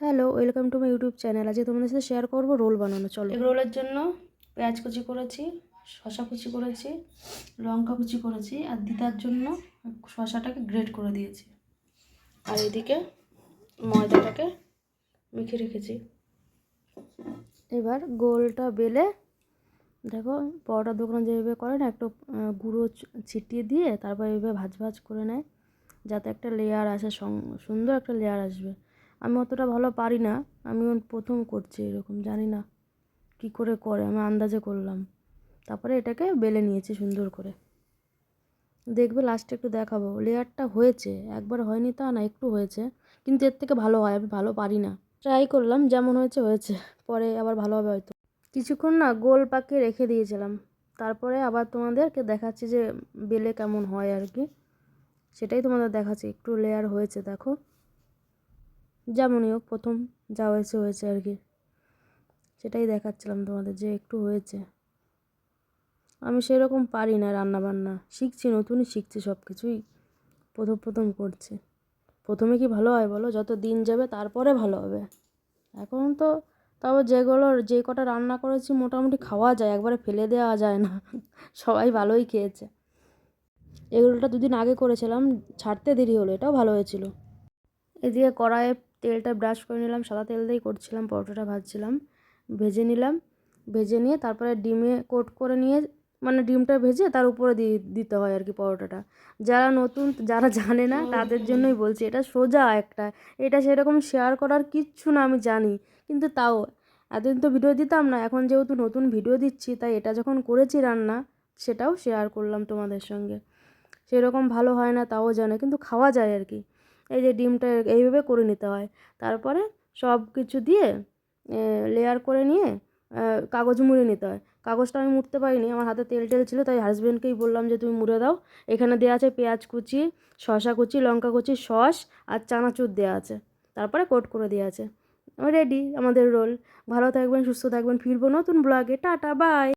Hello, welcome to my YouTube channel. আজকে তোমাদের সাথে শেয়ার করবো রোল বানানো। চলো। এগ রোলের জন্য পেঁয়াজ কুচি করেছি, শসা কুচি করেছি, লঙ্কা কুচি করেছি, আর দিদার জন্য শসাটাকে গ্রেট করে দিয়েছি। আর এদিকে ময়দাটাকে মেখে রেখেছি। এবার গোলটা বেলে দেখো, পরোটার দোকানে যেভাবে করে না, একটু গুঁড়ো ছিটিয়ে দিয়ে তারপর এইভাবে ভাজ ভাজ করে নেয়, যাতে একটা লেয়ার আসে, সুন্দর একটা লেয়ার আসবে। আমি অতটা ভালো পারি না, আমি প্রথম করছি এরকম, জানি না কি করে করে, আমি আন্দাজে করলাম। তারপরে এটাকে বেলে নিয়েছি সুন্দর করে। দেখবে লাস্টে একটু দেখাবো লেয়ারটা হয়েছে, একবার হয়নি তা না, একটু হয়েছে, কিন্তু এর থেকে ভালো হয়। আমি ভালো পারি না, ট্রাই করলাম, যেমন হয়েছে হয়েছে, পরে আবার ভালো হবে হয়তো। কিছুক্ষণ না গোল পাকিয়ে রেখে দিয়েছিলাম, তারপরে আবার তোমাদেরকে দেখাচ্ছি যে বেলে কেমন হয় আর কি, সেটাই তোমাদের দেখাচ্ছি। একটু লেয়ার হয়েছে দেখো, যেমনই হোক প্রথম যা হয়েছে হয়েছে আর কি, সেটাই দেখাচ্ছিলাম তোমাদের যে একটু হয়েছে। আমি সেরকম পারি না রান্না বান্না, শিখছি, নতুনই শিখছি, সব কিছুই প্রথম করছি। প্রথমে কি ভালো হয় বলো, যত দিন যাবে তারপরে ভালো হবে। এখন তো তাও যে কটা রান্না করেছি মোটামুটি খাওয়া যায়, একবারে ফেলে দেওয়া যায় না, সবাই ভালোই খেয়েছে। এগুলোটা 2 দিন আগে করেছিলাম, ছাড়তে দেরি হলো, এটাও ভালো হয়েছিল। এদিকে কড়াইয়ে তেলটা ব্রাশ করে নিলাম, সাদা তেল দিয়েই করছিলাম, পরোটাটা ভাজছিলাম। ভেজে নিলাম, ভেজে নিয়ে তারপরে ডিমে কোট করে নিয়ে, মানে ডিমটা ভেজে তার উপরে দিতে হয় আর কি পরোটাটা। যারা নতুন, যারা জানে না তাদের জন্যই বলছি, এটা সোজা একটা, এটা সেরকম শেয়ার করার কিচ্ছু না, আমি জানি, কিন্তু তাও এতদিন তো ভিডিও দিতাম না, এখন যেহেতু নতুন ভিডিও দিচ্ছি, তাই এটা যখন করেছি রান্না, সেটাও শেয়ার করলাম তোমাদের সঙ্গে। সেরকম ভালো হয় না তাও জানে, কিন্তু খাওয়া যায় আর কি। এই যে ডিমটা এইভাবে করে নিতে হয়, তারপরে সব কিছু দিয়ে লেয়ার করে নিয়ে কাগজ মুড়ে নিতে হয়। কাগজটা আমি মুড়তে পারিনি, আমার হাতে তেল ছিল, তাই হাজব্যান্ডকেই বললাম যে তুমি মুড়ে দাও। এখানে দেওয়া আছে পেঁয়াজ কুচি, শসা কুচি, লঙ্কা কুচি, সস আর চানাচুর দেওয়া আছে, তারপরে কোট করে দেওয়া আছে। রেডি আমাদের রোল। ভালো থাকবেন, সুস্থ থাকবেন, ফিরবো নতুন ব্লগে। Tata, by.